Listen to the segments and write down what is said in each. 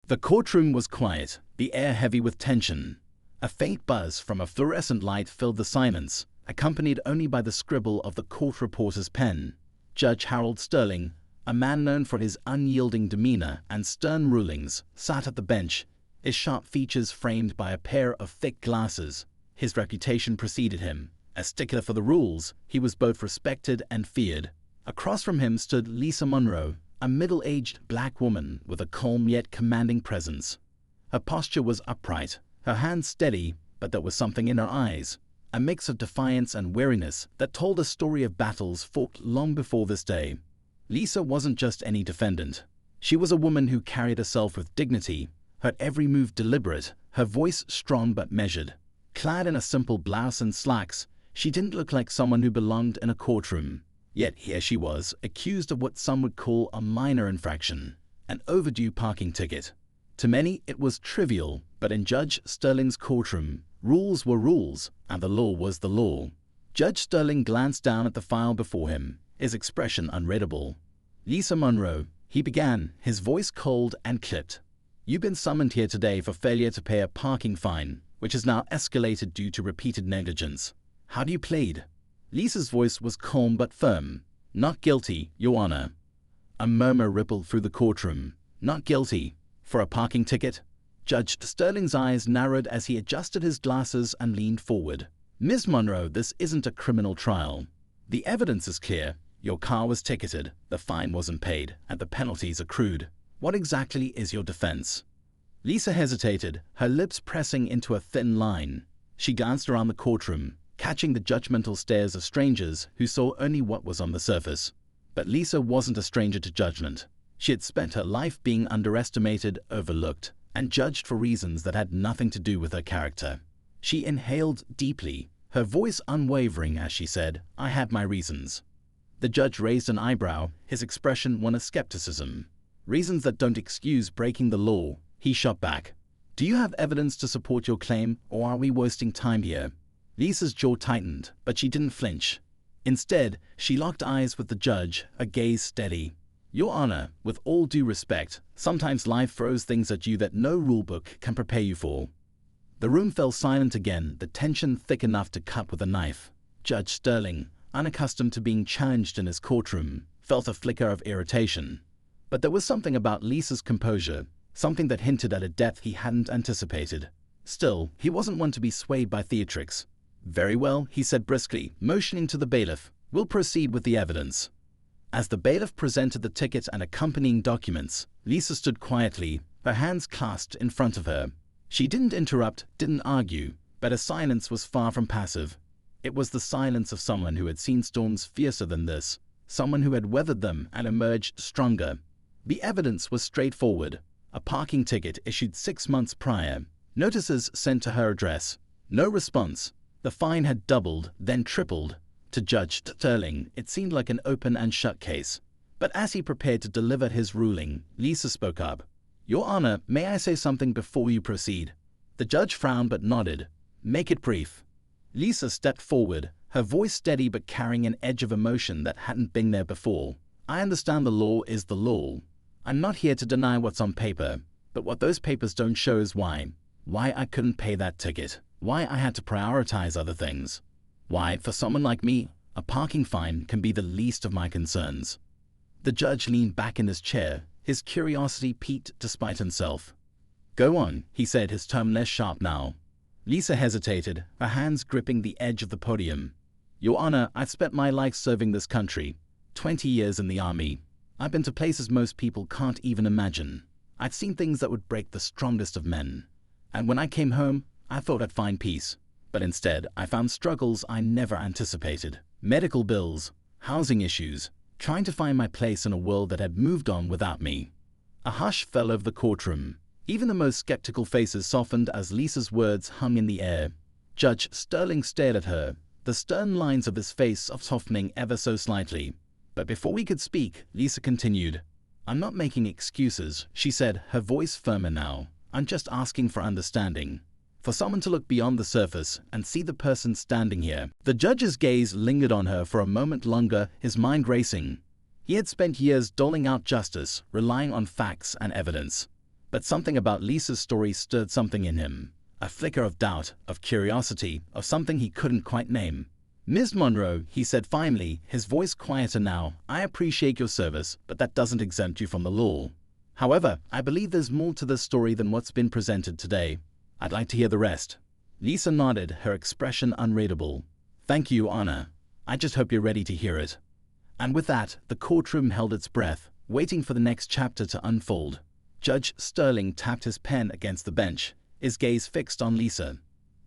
The courtroom was quiet, the air heavy with tension. A faint buzz from a fluorescent light filled the silence, accompanied only by the scribble of the court reporter's pen. Judge Harold Sterling, a man known for his unyielding demeanor and stern rulings, sat at the bench, his sharp features framed by a pair of thick glasses. His reputation preceded him. A stickler for the rules, he was both respected and feared. Across from him stood Lisa Monroe, a middle-aged black woman with a calm yet commanding presence. Her posture was upright, her hands steady, but there was something in her eyes, a mix of defiance and weariness that told a story of battles fought long before this day. Lisa wasn't just any defendant. She was a woman who carried herself with dignity, her every move deliberate, her voice strong but measured. Clad in a simple blouse and slacks, she didn't look like someone who belonged in a courtroom. Yet here she was, accused of what some would call a minor infraction, an overdue parking ticket. To many it was trivial, but in Judge Sterling's courtroom, rules were rules, and the law was the law. Judge Sterling glanced down at the file before him, his expression unreadable. "Lisa Monroe," he began, his voice cold and clipped. "You've been summoned here today for failure to pay a parking fine, which has now escalated due to repeated negligence. How do you plead?" Lisa's voice was calm but firm. "Not guilty, Your Honor." A murmur rippled through the courtroom. "Not guilty? For a parking ticket?" Judge Sterling's eyes narrowed as he adjusted his glasses and leaned forward. "Ms. Monroe, this isn't a criminal trial. The evidence is clear. Your car was ticketed, the fine wasn't paid, and the penalties accrued. What exactly is your defense?" Lisa hesitated, her lips pressing into a thin line. She glanced around the courtroom, catching the judgmental stares of strangers who saw only what was on the surface. But Lisa wasn't a stranger to judgment. She had spent her life being underestimated, overlooked, and judged for reasons that had nothing to do with her character. She inhaled deeply, her voice unwavering as she said, "I had my reasons." The judge raised an eyebrow, his expression one of skepticism. "Reasons that don't excuse breaking the law," he shot back. "Do you have evidence to support your claim, or are we wasting time here?" Lisa's jaw tightened, but she didn't flinch. Instead, she locked eyes with the judge, her gaze steady. "Your Honor, with all due respect, sometimes life throws things at you that no rulebook can prepare you for." The room fell silent again, the tension thick enough to cut with a knife. Judge Sterling, unaccustomed to being challenged in his courtroom, felt a flicker of irritation. But there was something about Lisa's composure, something that hinted at a depth he hadn't anticipated. Still, he wasn't one to be swayed by theatrics. "Very well," he said briskly, motioning to the bailiff. "We'll proceed with the evidence." As the bailiff presented the ticket and accompanying documents, Lisa stood quietly, her hands clasped in front of her. She didn't interrupt, didn't argue, but her silence was far from passive. It was the silence of someone who had seen storms fiercer than this, someone who had weathered them and emerged stronger. The evidence was straightforward. A parking ticket issued 6 months prior. Notices sent to her address. No response. The fine had doubled, then tripled. To Judge Sterling, it seemed like an open and shut case. But as he prepared to deliver his ruling, Lisa spoke up. "Your Honor, may I say something before you proceed?" The judge frowned but nodded. "Make it brief." Lisa stepped forward, her voice steady but carrying an edge of emotion that hadn't been there before. "I understand the law is the law. I'm not here to deny what's on paper, but what those papers don't show is why. Why I couldn't pay that ticket. Why I had to prioritize other things. Why, for someone like me, a parking fine can be the least of my concerns." The judge leaned back in his chair, his curiosity piqued despite himself. "Go on," he said, his tone less sharp now. Lisa hesitated, her hands gripping the edge of the podium. "Your Honor, I've spent my life serving this country. 20 years in the army. I've been to places most people can't even imagine. I'd seen things that would break the strongest of men. And when I came home, I thought I'd find peace. But instead, I found struggles I never anticipated. Medical bills, housing issues, trying to find my place in a world that had moved on without me." A hush fell over the courtroom. Even the most skeptical faces softened as Lisa's words hung in the air. Judge Sterling stared at her, the stern lines of his face softening ever so slightly. But before we could speak, Lisa continued. "I'm not making excuses," she said, her voice firmer now. "I'm just asking for understanding. For someone to look beyond the surface and see the person standing here." The judge's gaze lingered on her for a moment longer, his mind racing. He had spent years doling out justice, relying on facts and evidence. But something about Lisa's story stirred something in him. A flicker of doubt, of curiosity, of something he couldn't quite name. "Ms. Monroe," he said finally, his voice quieter now, "I appreciate your service, but that doesn't exempt you from the law. However, I believe there's more to this story than what's been presented today. I'd like to hear the rest." Lisa nodded, her expression unreadable. "Thank you, Your Honor. I just hope you're ready to hear it." And with that, the courtroom held its breath, waiting for the next chapter to unfold. Judge Sterling tapped his pen against the bench, his gaze fixed on Lisa.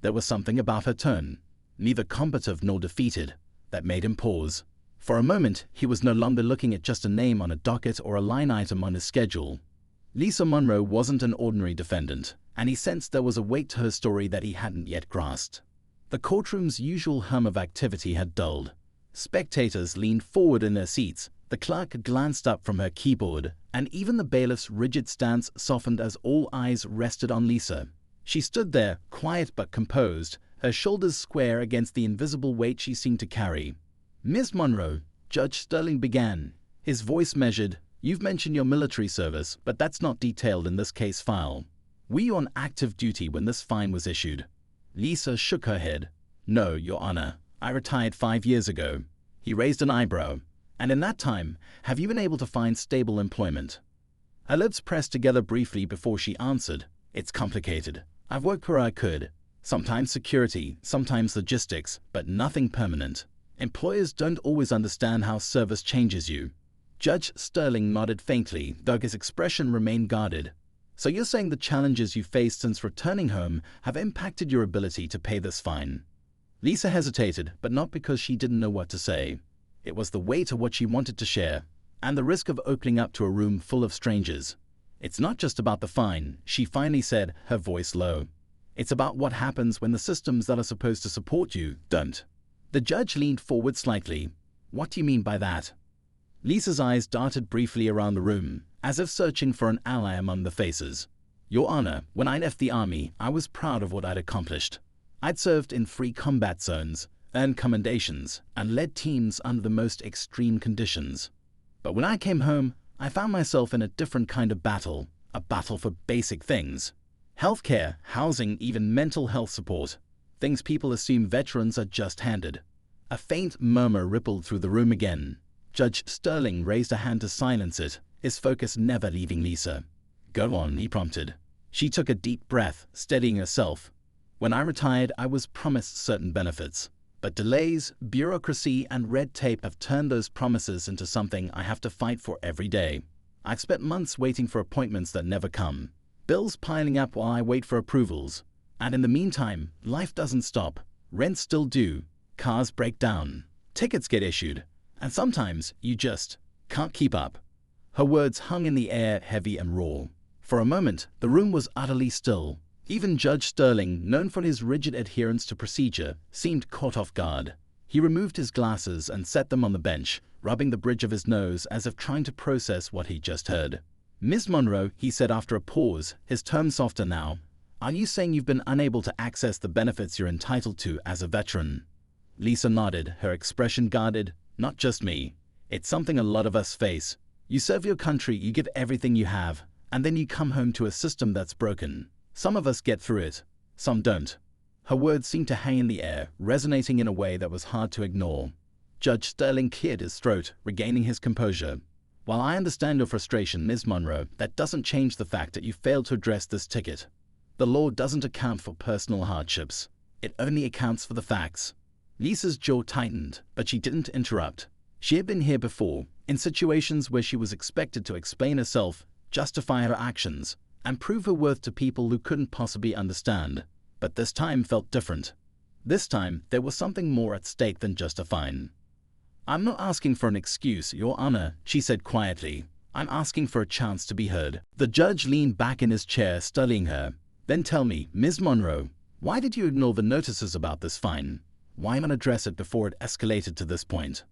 There was something about her tone, neither combative nor defeated, that made him pause. For a moment, he was no longer looking at just a name on a docket or a line item on his schedule. Lisa Monroe wasn't an ordinary defendant, and he sensed there was a weight to her story that he hadn't yet grasped. The courtroom's usual hum of activity had dulled. Spectators leaned forward in their seats, the clerk glanced up from her keyboard, and even the bailiff's rigid stance softened as all eyes rested on Lisa. She stood there, quiet but composed, her shoulders square against the invisible weight she seemed to carry. "Ms. Monroe," Judge Sterling began, his voice measured, "you've mentioned your military service, but that's not detailed in this case file. Were you on active duty when this fine was issued?" Lisa shook her head. "No, Your Honor. I retired 5 years ago." He raised an eyebrow. "And in that time, have you been able to find stable employment?" Her lips pressed together briefly before she answered. "It's complicated. I've worked where I could. Sometimes security, sometimes logistics, but nothing permanent. Employers don't always understand how service changes you." Judge Sterling nodded faintly, though his expression remained guarded. "So you're saying the challenges you faced since returning home have impacted your ability to pay this fine?" Lisa hesitated, but not because she didn't know what to say. It was the weight of what she wanted to share, and the risk of opening up to a room full of strangers. "It's not just about the fine," she finally said, her voice low. "It's about what happens when the systems that are supposed to support you don't." The judge leaned forward slightly. "What do you mean by that?" Lisa's eyes darted briefly around the room, as if searching for an ally among the faces. "Your Honor, when I left the army, I was proud of what I'd accomplished. I'd served in 3 combat zones, earned commendations, and led teams under the most extreme conditions. But when I came home, I found myself in a different kind of battle, a battle for basic things. Healthcare, housing, even mental health support. Things people assume veterans are just handed." A faint murmur rippled through the room again. Judge Sterling raised a hand to silence it, his focus never leaving Lisa. "Go on," he prompted. She took a deep breath, steadying herself. "When I retired, I was promised certain benefits. But delays, bureaucracy, and red tape have turned those promises into something I have to fight for every day. I've spent months waiting for appointments that never come. Bills piling up while I wait for approvals. And in the meantime, life doesn't stop. Rent's still due. Cars break down. Tickets get issued. And sometimes you just can't keep up." Her words hung in the air, heavy and raw. For a moment, the room was utterly still. Even Judge Sterling, known for his rigid adherence to procedure, seemed caught off guard. He removed his glasses and set them on the bench, rubbing the bridge of his nose as if trying to process what he'd just heard. "Ms. Monroe," he said after a pause, his tone softer now, "are you saying you've been unable to access the benefits you're entitled to as a veteran?" Lisa nodded, her expression guarded. "Not just me. It's something a lot of us face. You serve your country, you give everything you have, and then you come home to a system that's broken. Some of us get through it, some don't." Her words seemed to hang in the air, resonating in a way that was hard to ignore. Judge Sterling cleared his throat, regaining his composure. "While I understand your frustration, Ms. Monroe, that doesn't change the fact that you failed to address this ticket. The law doesn't account for personal hardships. It only accounts for the facts." Lisa's jaw tightened, but she didn't interrupt. She had been here before, in situations where she was expected to explain herself, justify her actions, and prove her worth to people who couldn't possibly understand. But this time felt different. This time, there was something more at stake than just a fine. "I'm not asking for an excuse, Your Honor," she said quietly. "I'm asking for a chance to be heard." The judge leaned back in his chair, studying her. "Then tell me, Ms. Monroe, why did you ignore the notices about this fine? Why not address it before it escalated to this point?"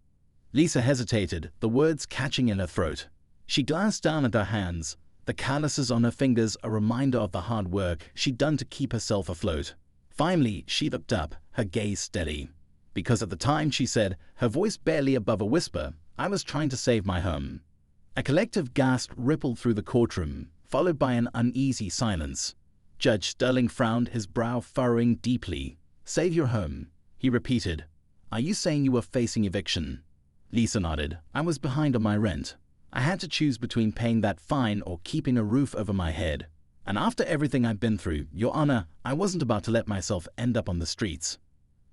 Lisa hesitated, the words catching in her throat. She glanced down at her hands, the calluses on her fingers a reminder of the hard work she'd done to keep herself afloat. Finally, she looked up, her gaze steady. "Because at the time," she said, her voice barely above a whisper, "I was trying to save my home." A collective gasp rippled through the courtroom. followed by an uneasy silence. Judge Sterling frowned, his brow furrowing deeply. "Save your home," he repeated. "Are you saying you were facing eviction?" Lisa nodded. "I was behind on my rent. I had to choose between paying that fine or keeping a roof over my head. And after everything I've been through, Your Honor, I wasn't about to let myself end up on the streets."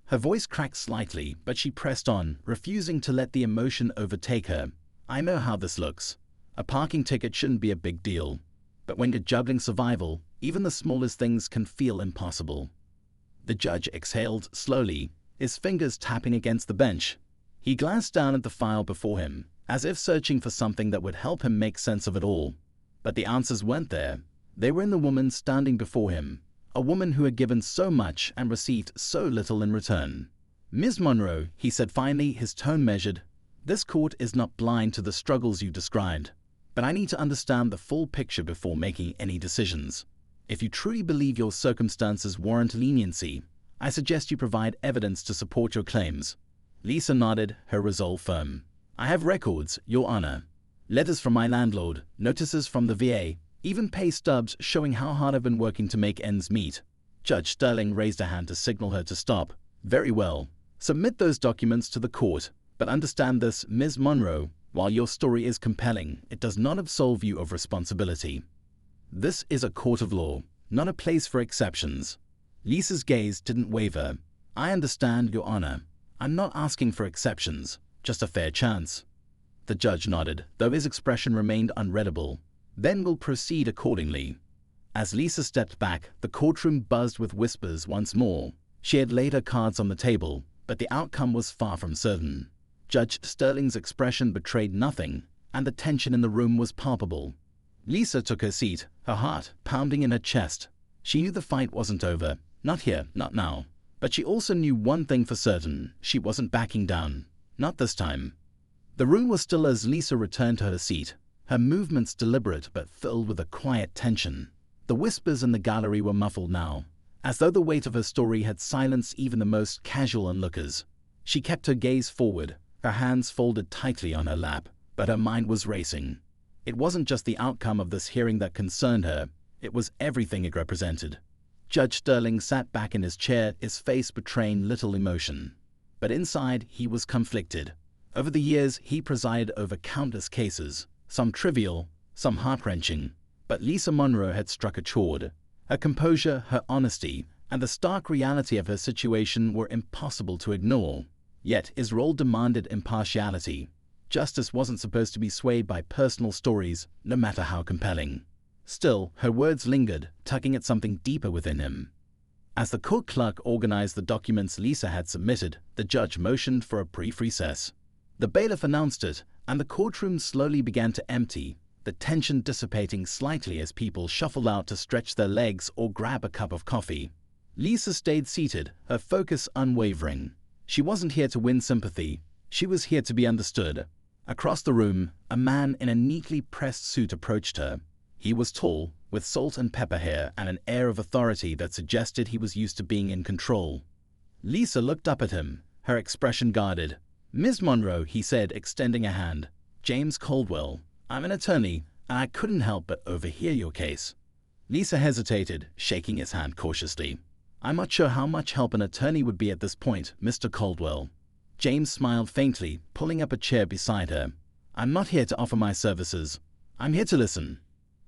Her voice cracked slightly, but she pressed on, refusing to let the emotion overtake her. "I know how this looks. A parking ticket shouldn't be a big deal. But when you're juggling survival, even the smallest things can feel impossible." The judge exhaled slowly, his fingers tapping against the bench. He glanced down at the file before him, as if searching for something that would help him make sense of it all. But the answers weren't there. They were in the woman standing before him, a woman who had given so much and received so little in return. "Ms. Monroe," he said finally, his tone measured, "this court is not blind to the struggles you described, but I need to understand the full picture before making any decisions. If you truly believe your circumstances warrant leniency, I suggest you provide evidence to support your claims." Lisa nodded, her resolve firm. "I have records, Your Honor. Letters from my landlord, notices from the VA, even pay stubs showing how hard I've been working to make ends meet." Judge Sterling raised a hand to signal her to stop. "Very well. Submit those documents to the court. But understand this, Ms. Monroe, while your story is compelling, it does not absolve you of responsibility. This is a court of law, not a place for exceptions." Lisa's gaze didn't waver. "I understand, Your Honor. I'm not asking for exceptions, just a fair chance." The judge nodded, though his expression remained unreadable. "Then we'll proceed accordingly." As Lisa stepped back, the courtroom buzzed with whispers once more. She had laid her cards on the table, but the outcome was far from certain. Judge Sterling's expression betrayed nothing, and the tension in the room was palpable. Lisa took her seat, her heart pounding in her chest. She knew the fight wasn't over. Not here, not now. But she also knew one thing for certain. She wasn't backing down. Not this time. The room was still as Lisa returned to her seat, her movements deliberate but filled with a quiet tension. The whispers in the gallery were muffled now, as though the weight of her story had silenced even the most casual onlookers. She kept her gaze forward, her hands folded tightly on her lap, but her mind was racing. It wasn't just the outcome of this hearing that concerned her, it was everything it represented. Judge Sterling sat back in his chair, his face betraying little emotion. But inside, he was conflicted. Over the years, he presided over countless cases, some trivial, some heart-wrenching. But Lisa Monroe had struck a chord. Her composure, her honesty, and the stark reality of her situation were impossible to ignore. Yet his role demanded impartiality. Justice wasn't supposed to be swayed by personal stories, no matter how compelling. Still, her words lingered, tugging at something deeper within him. As the court clerk organized the documents Lisa had submitted, the judge motioned for a brief recess. The bailiff announced it, and the courtroom slowly began to empty, the tension dissipating slightly as people shuffled out to stretch their legs or grab a cup of coffee. Lisa stayed seated, her focus unwavering. She wasn't here to win sympathy. She was here to be understood. Across the room, a man in a neatly pressed suit approached her. He was tall, with salt and pepper hair and an air of authority that suggested he was used to being in control. Lisa looked up at him, her expression guarded. "Ms. Monroe," he said, extending a hand. "James Caldwell. I'm an attorney, and I couldn't help but overhear your case." Lisa hesitated, shaking his hand cautiously. "I'm not sure how much help an attorney would be at this point, Mr. Caldwell." James smiled faintly, pulling up a chair beside her. "I'm not here to offer my services. I'm here to listen.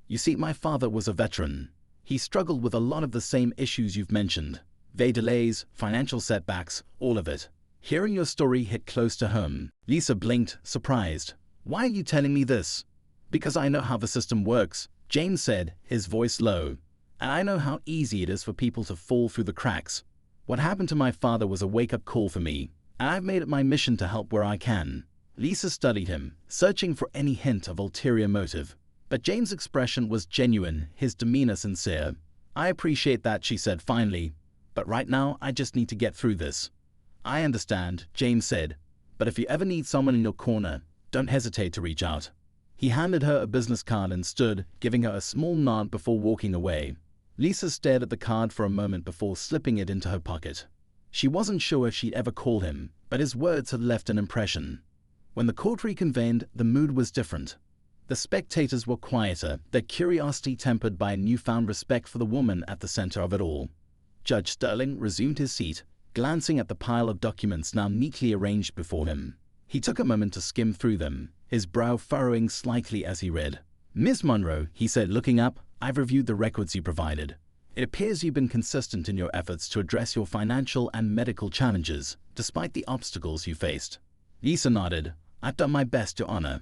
You see, my father was a veteran. He struggled with a lot of the same issues you've mentioned. VA delays, financial setbacks, all of it. Hearing your story hit close to home." Lisa blinked, surprised. "Why are you telling me this?" "Because I know how the system works," James said, his voice low. "And I know how easy it is for people to fall through the cracks. What happened to my father was a wake-up call for me, and I've made it my mission to help where I can." Lisa studied him, searching for any hint of ulterior motive. But James' expression was genuine, his demeanor sincere. "I appreciate that," she said finally. "But right now, I just need to get through this." "I understand," James said. "But if you ever need someone in your corner, don't hesitate to reach out." He handed her a business card and stood, giving her a small nod before walking away. Lisa stared at the card for a moment before slipping it into her pocket. She wasn't sure if she'd ever call him, but his words had left an impression. When the court reconvened, the mood was different. The spectators were quieter, their curiosity tempered by a newfound respect for the woman at the center of it all. Judge Sterling resumed his seat, glancing at the pile of documents now neatly arranged before him. He took a moment to skim through them, his brow furrowing slightly as he read. "Ms. Monroe," he said, looking up, "I've reviewed the records you provided. It appears you've been consistent in your efforts to address your financial and medical challenges, despite the obstacles you faced." Lisa nodded. "I've done my best, Your Honor."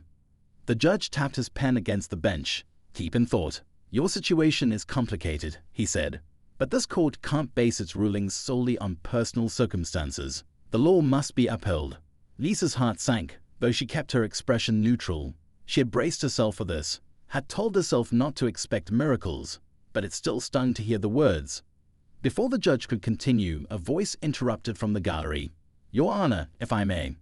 The judge tapped his pen against the bench. "Deep in thought. Your situation is complicated," he said. "But this court can't base its rulings solely on personal circumstances. The law must be upheld." Lisa's heart sank, though she kept her expression neutral. She had braced herself for this, had told herself not to expect miracles, but it still stung to hear the words. Before the judge could continue, a voice interrupted from the gallery. "Your Honor, if I may."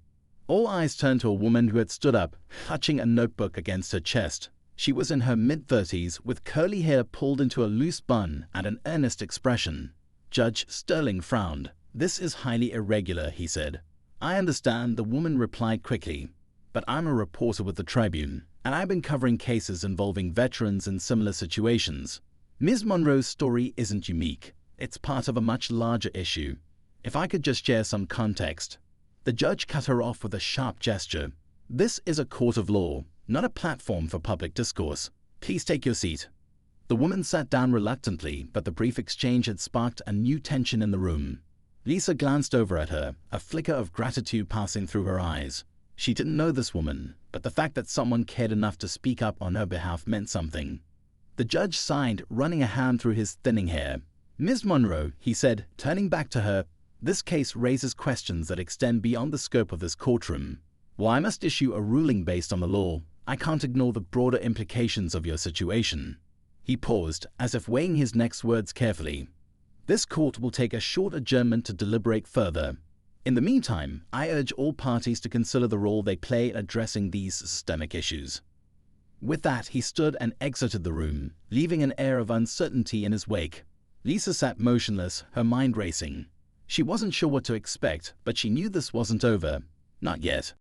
All eyes turned to a woman who had stood up, clutching a notebook against her chest. She was in her mid-30s, with curly hair pulled into a loose bun and an earnest expression. Judge Sterling frowned. "This is highly irregular," he said. "I understand," the woman replied quickly, "but I'm a reporter with the Tribune, and I've been covering cases involving veterans in similar situations. Ms. Monroe's story isn't unique. It's part of a much larger issue. If I could just share some context." The judge cut her off with a sharp gesture. "This is a court of law, not a platform for public discourse. Please take your seat." The woman sat down reluctantly, but the brief exchange had sparked a new tension in the room. Lisa glanced over at her, a flicker of gratitude passing through her eyes. She didn't know this woman, but the fact that someone cared enough to speak up on her behalf meant something. The judge sighed, running a hand through his thinning hair. "Ms. Monroe," he said, turning back to her, "this case raises questions that extend beyond the scope of this courtroom. While I must issue a ruling based on the law, I can't ignore the broader implications of your situation." He paused, as if weighing his next words carefully. "This court will take a short adjournment to deliberate further. In the meantime, I urge all parties to consider the role they play in addressing these systemic issues." With that, he stood and exited the room, leaving an air of uncertainty in his wake. Lisa sat motionless, her mind racing. She wasn't sure what to expect, but she knew this wasn't over. Not yet.